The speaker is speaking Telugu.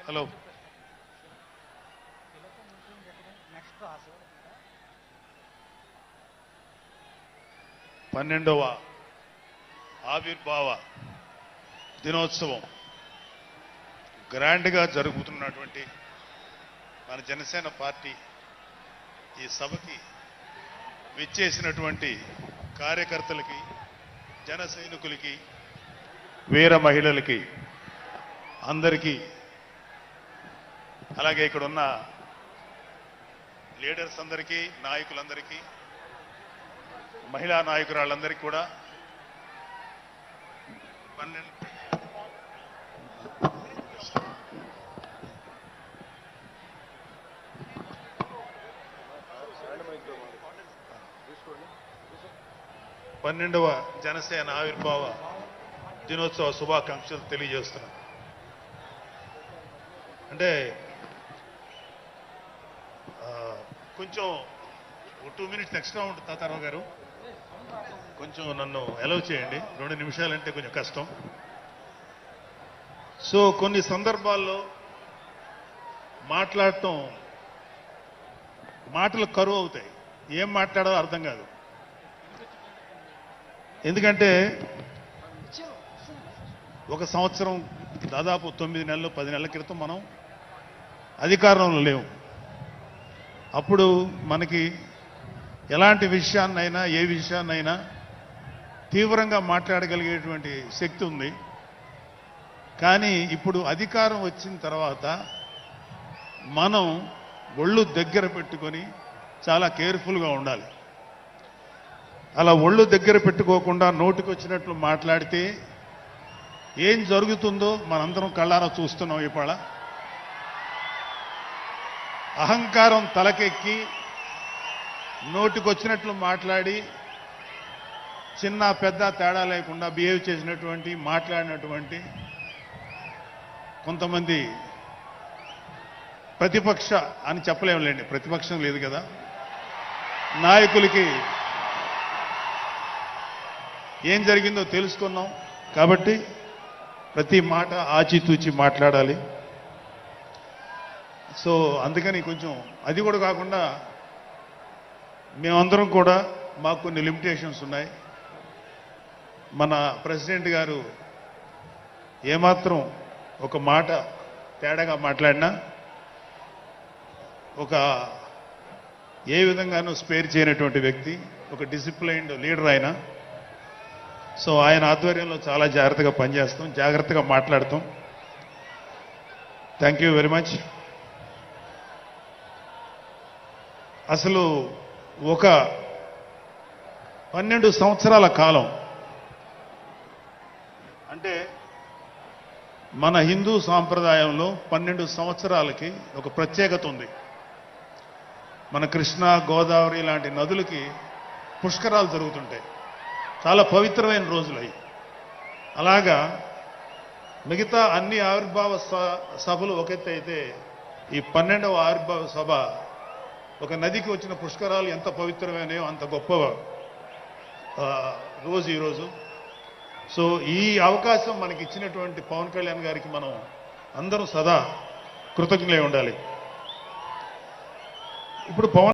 హలో 12వ ఆవిర్భావ దినోత్సవం గ్రాండ్గా జరుగుతున్నటువంటి మన జనసేన పార్టీ ఈ సభకి విచ్చేసినటువంటి కార్యకర్తలకి, జన సైనికులకి, వీర మహిళలకి అందరికీ, అలాగే ఇక్కడ ఉన్న లీడర్స్ అందరికీ, నాయకులందరికీ, మహిళా నాయకురాళ్ళందరికీ కూడా 12వ జనసేన ఆవిర్భావ దినోత్సవ శుభాకాంక్షలు తెలియజేస్తున్నాను. అంటే కొంచెం 2 మినిట్స్ ఎక్స్ట్రా ఉంటుంది తాతారావు గారు, కొంచెం నన్ను అలౌ చేయండి. 2 నిమిషాలంటే కొంచెం కష్టం. సో కొన్ని సందర్భాల్లో మాట్లాడటం, మాటలు కరువు అవుతాయి, ఏం మాట్లాడాలో అర్థం కాదు. ఎందుకంటే ఒక సంవత్సరం, దాదాపు 9 నెలలు 10 నెలల క్రితం మనం అధికారంలో లేవు. అప్పుడు మనకి ఎలాంటి విషయాన్నైనా, ఏ విషయాన్నైనా తీవ్రంగా మాట్లాడగలిగేటువంటి శక్తి ఉంది. కానీ ఇప్పుడు అధికారం వచ్చిన తర్వాత మనం ఒళ్ళు దగ్గర పెట్టుకొని చాలా కేర్ఫుల్గా ఉండాలి. అలా ఒళ్ళు దగ్గర పెట్టుకోకుండా నోటికొచ్చినట్లు మాట్లాడితే ఏం జరుగుతుందో మనందరం కళ్ళారా చూస్తున్నాం. ఇవాళ అహంకారం తలకెక్కి నోటికొచ్చినట్లు మాట్లాడి చిన్న పెద్ద తేడా లేకుండా బిహేవ్ చేసినటువంటి, మాట్లాడినటువంటి కొంతమంది ప్రతిపక్ష అని చెప్పలేములేండి, ప్రతిపక్షం లేదు కదా, నాయకులకి ఏం జరిగిందో తెలుసుకున్నాం. కాబట్టి ప్రతి మాట ఆచితూచి మాట్లాడాలి. సో అందుకని కొంచెం అది కూడా కాకుండా మేమందరం కూడా మాకు కొన్ని లిమిటేషన్స్ ఉన్నాయి. మన ప్రెసిడెంట్ గారు ఏమాత్రం ఒక మాట తేడాగా మాట్లాడినా ఒక ఏ విధంగానూ స్పేర్ చేయనటువంటి వ్యక్తి, ఒక డిసిప్లైన్డ్ లీడర్ ఆయన. సో ఆయన ఆధ్వర్యంలో చాలా జాగ్రత్తగా పనిచేస్తాం, జాగ్రత్తగా మాట్లాడతాం. Thank you very much. అసలు ఒక 12 సంవత్సరాల కాలం అంటే మన హిందూ సాంప్రదాయంలో 12 సంవత్సరాలకి ఒక ప్రత్యేకత ఉంది. మన కృష్ణ, గోదావరి లాంటి నదులకి పుష్కరాలు జరుగుతుంటాయి. చాలా పవిత్రమైన రోజులు అవి. అలాగా మిగతా అన్ని ఆవిర్భావ సభలు ఒక ఎత్తు అయితే, ఈ 12వ ఆవిర్భావ సభ ఒక నదికి వచ్చిన పుష్కరాలు ఎంత పవిత్రమైనయో అంత గొప్ప రోజు ఈరోజు. సో ఈ అవకాశం మనకి ఇచ్చినటువంటి పవన్ కళ్యాణ్ గారికి మనం అందరం సదా కృతజ్ఞులై ఉండాలి. ఇప్పుడు పవన్